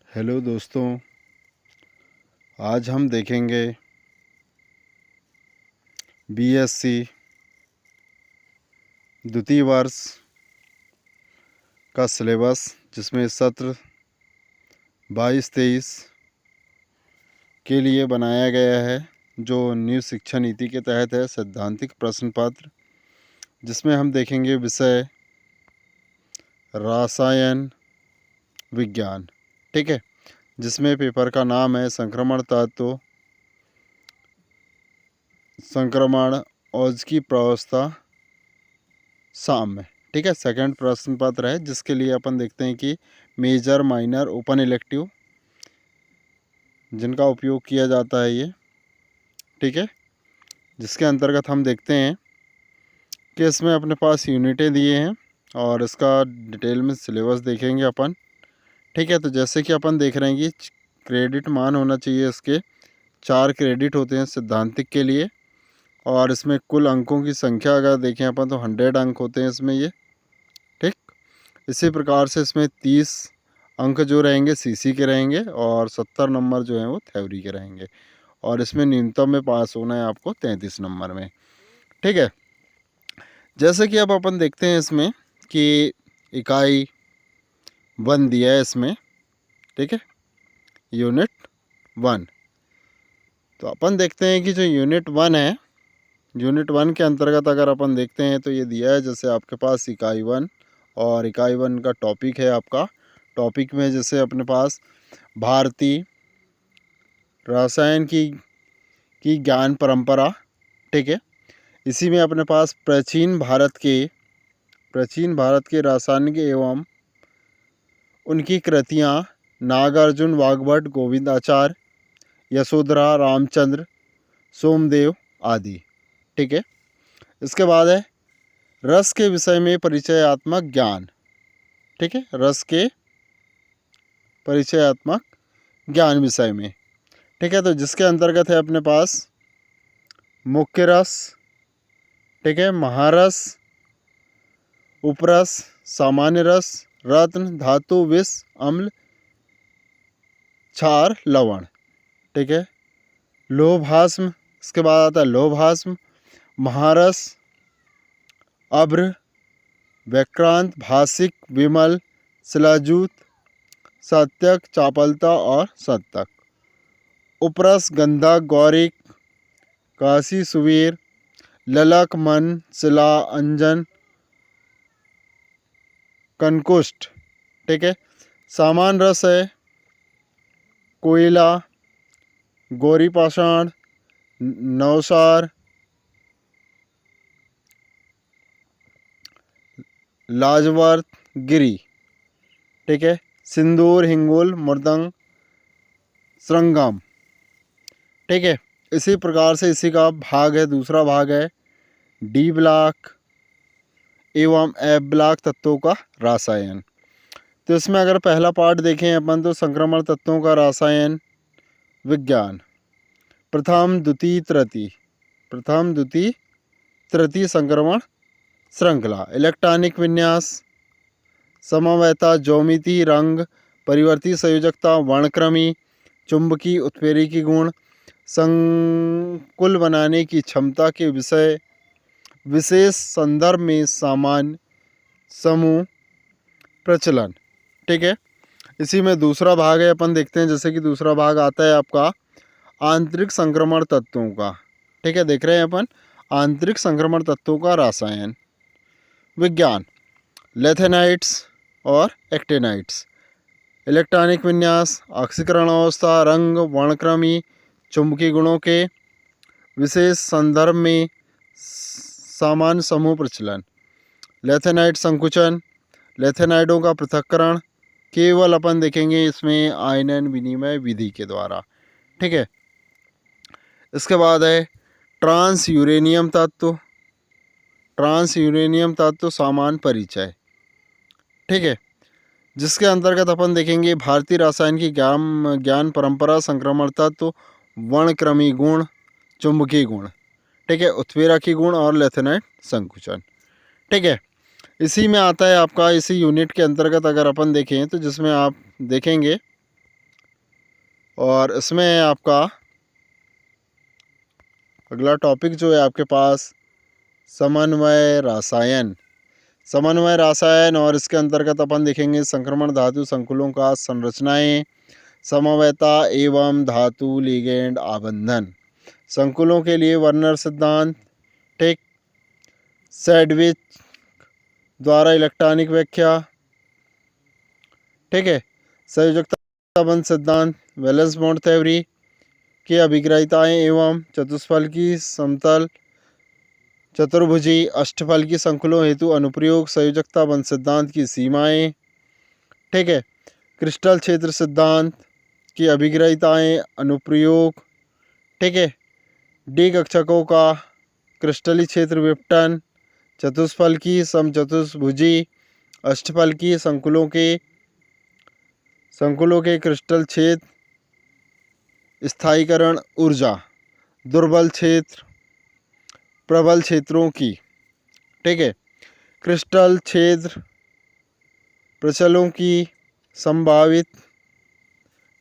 Hello दोस्तों, आज हम देखेंगे बीएससी द्वितीय वर्ष का सिलेबस, जिसमें सत्र 22-23 के लिए बनाया गया है, जो न्यू शिक्षा नीति के तहत है। सैद्धांतिक प्रश्न पत्र, जिसमें हम देखेंगे विषय रसायन विज्ञान। ठीक है, जिसमें पेपर का नाम है संक्रमण तत्व, संक्रमण औज की प्रावस्था साम्य। ठीक है, सेकंड प्रश्न पत्र है, जिसके लिए अपन देखते हैं कि मेजर माइनर ओपन इलेक्टिव जिनका उपयोग किया जाता है ये। ठीक है, जिसके अंतर्गत हम देखते हैं कि इसमें अपने पास यूनिटें दिए हैं और इसका डिटेल में सिलेबस देखेंगे अपन। ठीक है, तो जैसे कि अपन देख रहे हैं कि क्रेडिट मान होना चाहिए, इसके 4 क्रेडिट होते हैं सिद्धांतिक के लिए, और इसमें कुल अंकों की संख्या अगर देखें अपन तो 100 अंक होते हैं इसमें ये। ठीक, इसी प्रकार से इसमें 30 अंक जो रहेंगे सीसी के रहेंगे और 70 नंबर जो हैं वो थ्योरी के रहेंगे, और इसमें न्यूनतम में पास होना है आपको 33 नंबर में। ठीक है, जैसे कि अब अपन देखते हैं इसमें कि इकाई 1 दिया है इसमें। ठीक है, यूनिट 1। तो अपन देखते हैं कि जो यूनिट 1 है, यूनिट 1 के अंतर्गत अगर अपन देखते हैं तो ये दिया है, जैसे आपके पास इकाई 1, और इकाई 1 का टॉपिक है आपका। टॉपिक में जैसे अपने पास भारतीय रसायन की ज्ञान परंपरा। ठीक है, इसी में अपने पास प्राचीन भारत के रासायनिक एवं उनकी कृतियाँ नागार्जुन, वाग्भट, गोविंदाचार्य, यशोधरा, रामचंद्र, सोमदेव आदि। ठीक है, इसके बाद है रस के विषय में परिचयात्मक ज्ञान। ठीक है, रस के परिचयात्मक ज्ञान विषय में। ठीक है, तो जिसके अंतर्गत है अपने पास मुख्य रस, ठीक है, महारस, उपरस, सामान्य रस, रत्न, धातु, विष, अम्ल, क्षार, लवण। ठीक है, लोहभास्म, इसके बाद आता है लोहभास्म, महारस, अभ्र, वैक्रांत, भासिक, विमल, शिलाजूत, सत्यक, चापलता और सत्तक। उपरस गंधक, गौरिक, काशी, सुवीर, ललक, मन, शिला, अंजन, कंकुष्ठ। ठीक है, सामान रस है कोयला, गौरी पाषाण, नवसार, लाजवर्त, गिरी। ठीक है, सिंदूर, हिंगोल, मृदंग, श्रृंगम। ठीक है, इसी प्रकार से इसी का भाग है, दूसरा भाग है डी ब्लॉक एवं एफ ब्लॉक तत्वों का रसायन। तो इसमें अगर पहला पार्ट देखें अपन तो संक्रमण तत्वों का रसायन विज्ञान, प्रथम द्वितीय तृतीय संक्रमण श्रृंखला, इलेक्ट्रॉनिक विन्यास, समवायता, ज्योमिति, रंग, परिवर्ती संयोजकता, वर्णक्रमी, चुंबकी उत्प्रेरकी गुण, संकुल बनाने की क्षमता के विषय विशेष संदर्भ में सामान्य समूह प्रचलन। ठीक है, इसी में दूसरा भाग है, अपन देखते हैं जैसे कि दूसरा भाग आता है आपका आंतरिक संक्रमण तत्वों का। ठीक है, देख रहे हैं अपन आंतरिक संक्रमण तत्वों का रसायन विज्ञान, लेथेनाइट्स और एक्टेनाइट्स, इलेक्ट्रॉनिक विन्यास, ऑक्सीकरण अवस्था, रंग, वर्णक्रमी, चुंबकीय गुणों के विशेष संदर्भ में सामान्य समूह प्रचलन, लेथेनाइट संकुचन, लेथेनाइडों का पृथक्करण केवल अपन देखेंगे इसमें आयनन विनिमय विधि के द्वारा। ठीक है, इसके बाद है ट्रांस यूरेनियम तत्व सामान्य परिचय। ठीक है, जिसके अंतर्गत अपन देखेंगे भारतीय रसायन की ज्ञान परंपरा, संक्रमण तत्व, वर्णक्रमी गुण, चुंबकीय गुण। ठीक है, उत्प्रेरकी गुण और लेथेनाइट संकुचन। ठीक है, इसी में आता है आपका, इसी यूनिट के अंतर्गत अगर अपन देखें तो जिसमें आप देखेंगे और इसमें आपका अगला टॉपिक जो है आपके पास समन्वय रसायन। समन्वय रसायन और इसके अंतर्गत अपन देखेंगे संक्रमण धातु संकुलों का संरचनाएं, समवयता एवं धातु लिगेंड आबंधन, संकुलों के लिए वर्नर सिद्धांत, ठीक, सैडविच द्वारा इलेक्ट्रॉनिक व्याख्या, ठीक है, संयोजकता बंध सिद्धांत, वैलेंस बॉन्ड थ्योरी की अभिग्रहिताएं एवं चतुष्फल की समतल चतुर्भुजी अष्टफल की संकुलों हेतु अनुप्रयोग, संयोजकता बंध सिद्धांत की सीमाएं, ठीक है, क्रिस्टल क्षेत्र सिद्धांत की अभिग्रहिताएं अनुप्रयोग, ठीक है, डी कक्षकों का क्रिस्टली क्षेत्र विपटन, चतुष्फल की समचतुर्भुजी अष्टफल की संकुलों के क्रिस्टल क्षेत्र स्थायीकरण ऊर्जा, दुर्बल क्षेत्र प्रबल क्षेत्रों की, ठीक है, क्रिस्टल क्षेत्र प्रचलों की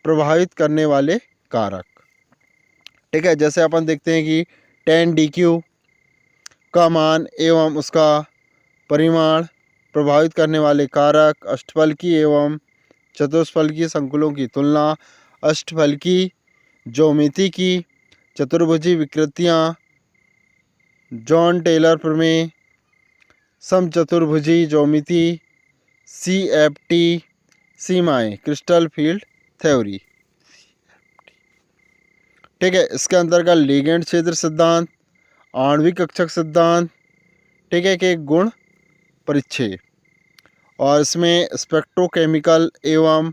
प्रभावित करने वाले कारक, ठीक है। जैसे अपन देखते हैं कि 10 DQ का मान एवं उसका परिमाण प्रभावित करने वाले कारक, अष्टफल की एवं चतुष्फल की संकुलों की तुलना, अष्टफल की ज्योमिति की चतुर्भुजी विकृतियाँ, जॉन टेलर प्रमेय, समचतुर्भुजी ज्योमिति, CFT सीमाएं, क्रिस्टल फील्ड थ्योरी, ठीक है। इसके अंतर्गत लिगेंड क्षेत्र सिद्धांत, आणविक कक्षक सिद्धांत, ठीक है, के गुण परिचय, और इसमें स्पेक्ट्रोकेमिकल एवं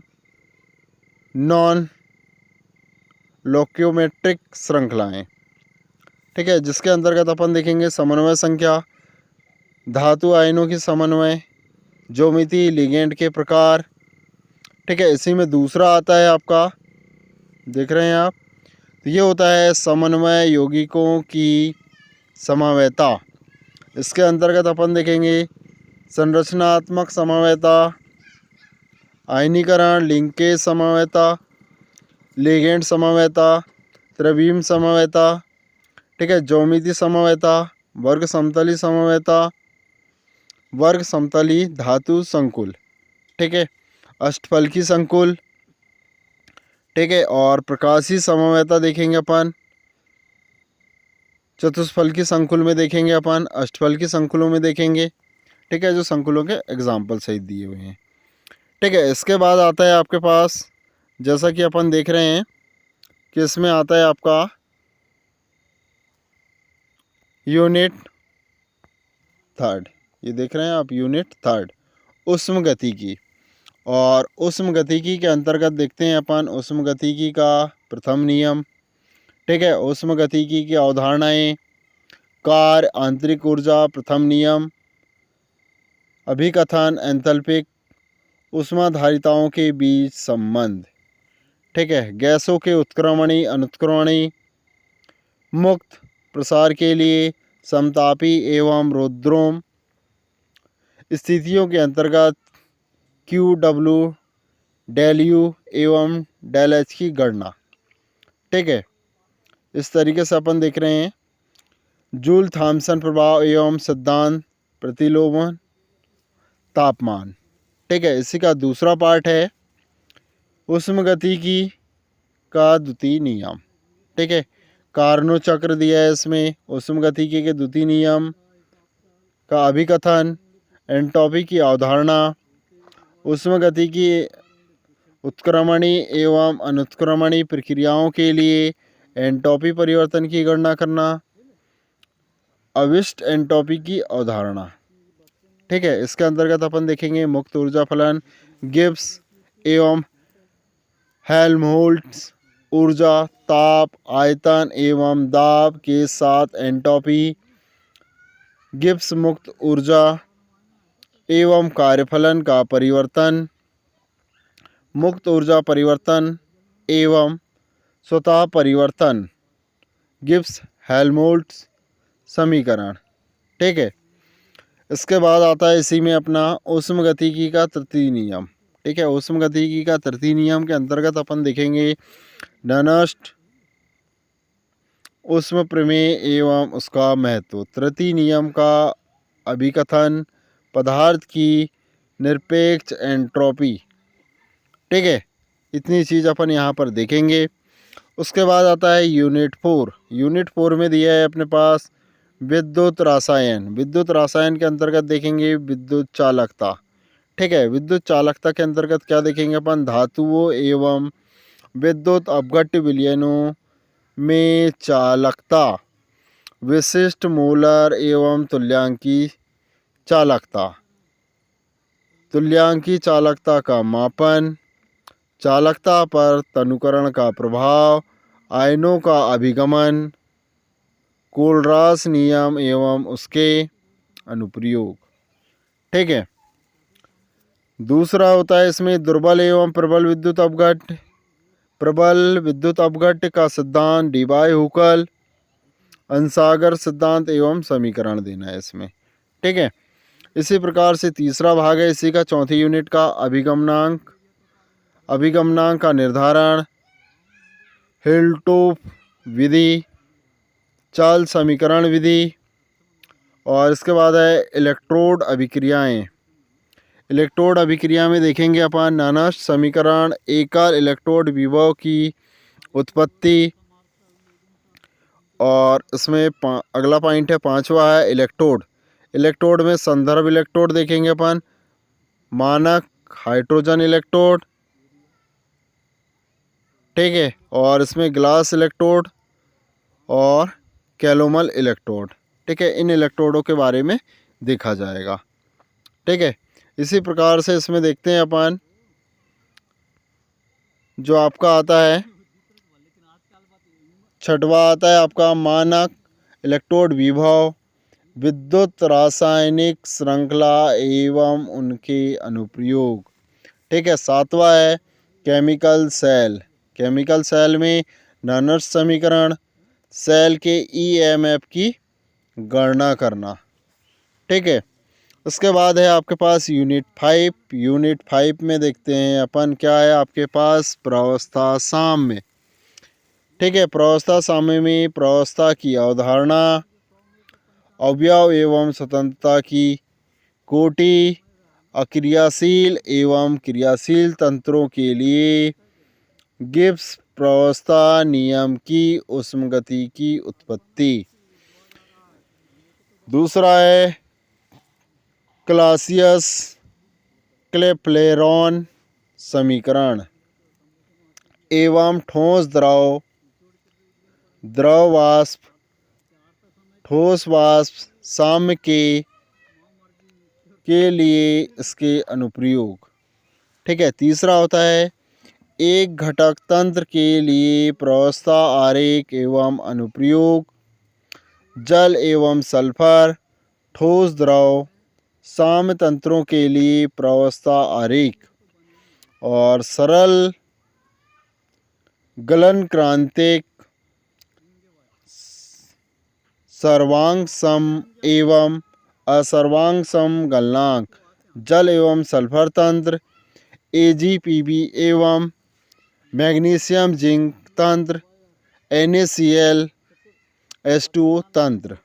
नॉन लोक्योमेट्रिक श्रृंखलाएं, ठीक है, जिसके अंतर्गत अपन देखेंगे समन्वय संख्या, धातु आयनों की समन्वय, ज्योमिति, लिगेंड के प्रकार, ठीक है। इसी में दूसरा आता है आपका, देख रहे हैं आप, तो ये होता है समन्वय यौगिकों की समवयता। इसके अंतर्गत अपन देखेंगे संरचनात्मक समवयता, आयनीकरण लिंकेज समवयता, लिगेंड समवयता, त्रिविम समवयता, ठीक है, ज्योमिति समवयता, वर्ग समतली समवयता, वर्ग समतली धातु संकुल, ठीक है, अष्टफल की संकुल, ठीक है, और प्रकाशीय समवयता देखेंगे अपन, चतुष्फल की संकुल में देखेंगे अपन, अष्टफल की संकुलों में देखेंगे, ठीक है, जो संकुलों के एग्जाम्पल सहित दिए हुए हैं, ठीक है। इसके बाद आता है आपके पास, जैसा कि अपन देख रहे हैं कि इसमें आता है आपका यूनिट थर्ड, ये देख रहे हैं आप, यूनिट थर्ड उष्म गतिकी, और उष्म गतिकी के अंतर्गत देखते हैं अपन उष्म गतिकी का प्रथम नियम, ठीक है, उष्म गतिकी की अवधारणाएं, कार्य, आंतरिक ऊर्जा, प्रथम नियम, अभिकथन, एंथैल्पिक ऊष्माधारिताओं के बीच संबंध, ठीक है, गैसों के उत्क्रमणी अनुत्क्रमणी मुक्त प्रसार के लिए समतापी एवं रुद्रोम स्थितियों के अंतर्गत QW डेल U एवं डेल H की गणना, ठीक है। इस तरीके से अपन देख रहे हैं जूल थॉमसन प्रभाव एवं सिद्धांत प्रतिलोमन तापमान, ठीक है। इसी का दूसरा पार्ट है उष्मगतिकी का द्वितीय नियम, ठीक है, कार्नो चक्र दिया है इसमें, उष्मगतिकी के द्वितीय नियम का अभिकथन, एंट्रोपी की अवधारणा, उष्मगतिकी उत्क्रमणी एवं अनुत्क्रमणी प्रक्रियाओं के लिए एंट्रोपी परिवर्तन की गणना करना, अविष्ट एंट्रोपी की अवधारणा, ठीक है। इसके अंतर्गत अपन देखेंगे मुक्त ऊर्जा फलन, गिब्स एवं हेल्महोल्ट्ज़ ऊर्जा, ताप, आयतन एवं दाब के साथ एंट्रोपी, गिब्स मुक्त ऊर्जा एवं कार्यफलन का परिवर्तन, मुक्त ऊर्जा परिवर्तन एवं स्वतः परिवर्तन, गिब्स हेल्महोल्ट्ज़ समीकरण, ठीक है। इसके बाद आता है इसी में अपना उष्मगतिकी का तृतीय नियम, ठीक है। ऊष्मगतिकी का तृतीय नियम के अंतर्गत अपन देखेंगे ननस्ट ऊष्म प्रमेय एवं उसका महत्व। तृतीय नियम का अभिकथन, पदार्थ की निरपेक्ष एंट्रोपी। ठीक है, इतनी चीज़ अपन यहाँ पर देखेंगे। उसके बाद आता है यूनिट 4। यूनिट 4 में दिया है अपने पास विद्युत रसायन। विद्युत रसायन के अंतर्गत देखेंगे विद्युत चालकता। ठीक है, विद्युत चालकता के अंतर्गत क्या देखेंगे अपन, धातुओं एवं विद्युत अपघट्य विलयनों में चालकता, विशिष्ट मोलर एवं तुल्यांकी चालकता, तुल्यांकी चालकता का मापन, चालकता पर तनुकरण का प्रभाव, आयनों का अभिगमन, कोलरास नियम एवं उसके अनुप्रयोग। ठीक है। दूसरा होता है इसमें दुर्बल एवं प्रबल विद्युत अपघट्य। प्रबल विद्युत अपघट्य का सिद्धांत, डीबाई हुकल अंसागर सिद्धांत एवं समीकरण देना है इसमें। ठीक है। इसी प्रकार से तीसरा भाग है इसी का, चौथी यूनिट का अभिगमनांक। अभिगमनांक का निर्धारण, हिल्टोफ विधि, चाल समीकरण विधि। और इसके बाद है इलेक्ट्रोड अभिक्रियाएं। इलेक्ट्रोड अभिक्रिया में देखेंगे अपन ननस्ट समीकरण, एकल इलेक्ट्रोड विभव की उत्पत्ति। और इसमें अगला पॉइंट है पांचवा है इलेक्ट्रोड। इलेक्ट्रोड में संदर्भ इलेक्ट्रोड देखेंगे अपन, मानक हाइड्रोजन इलेक्ट्रोड। ठीक है। और इसमें ग्लास इलेक्ट्रोड और कैलोमल इलेक्ट्रोड। ठीक है, इन इलेक्ट्रोडों के बारे में देखा जाएगा। ठीक है। इसी प्रकार से इसमें देखते हैं अपन जो आपका आता है छठवा आता है आपका मानक इलेक्ट्रोड विभव, विद्युत रासायनिक श्रृंखला एवं उनके अनुप्रयोग। ठीक है। सातवां है केमिकल सेल। केमिकल सेल में ननस्ट समीकरण, सेल के ईएमएफ की गणना करना। ठीक है। उसके बाद है आपके पास यूनिट 5। यूनिट 5 में देखते हैं अपन क्या है आपके पास, प्रावस्था साम्य। ठीक है। प्रावस्था साम्य में प्रावस्था की अवधारणा, अवयव एवं स्वतंत्रता की कोटि, अक्रियाशील एवं क्रियाशील तंत्रों के लिए गिब्स प्रावस्था नियम की ऊष्मगति की उत्पत्ति। दूसरा है क्लासियस क्लेप्लेरॉन समीकरण एवं ठोस द्रव, द्रव वाष्प, ठोस वाष्प साम्य के लिए इसके अनुप्रयोग। ठीक है। तीसरा होता है एक घटक तंत्र के लिए प्रावस्था आरेख एवं अनुप्रयोग, जल एवं सल्फर, ठोस द्रव साम्य तंत्रों के लिए प्रावस्था आरेख। और सरल गलन क्रांतिक सर्वांग सम एवं असर्वांग सम गलनांक, जल एवं सल्फर तंत्र, एजीपीबी एवं मैग्नीशियम जिंक तंत्र, NaCl H2O तंत्र।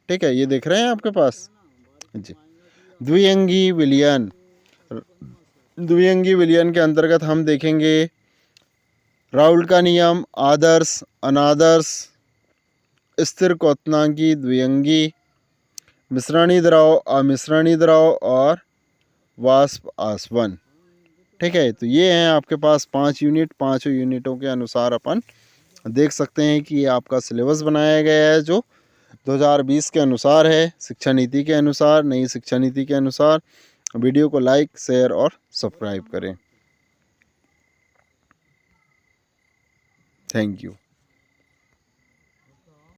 ठीक है, ये देख रहे हैं आपके पास जी। द्विअंगी विलयन। द्विअंगी विलयन के अंतर्गत हम देखेंगे राउल्ट का नियम, आदर्श, अनादर्श, स्थिर क्वथनांकी द्विअंगी, मिश्रणी द्रव, अमिश्रणी द्रव और वाष्प आसवन। ठीक है, तो ये हैं आपके पास 5 यूनिट। 5 यूनिटों के अनुसार अपन देख सकते हैं कि ये आपका सिलेबस बनाया गया है जो 2020 के अनुसार है, शिक्षा नीति के अनुसार, नई शिक्षा नीति के अनुसार। वीडियो को लाइक, शेयर और सब्सक्राइब करें। Thank you.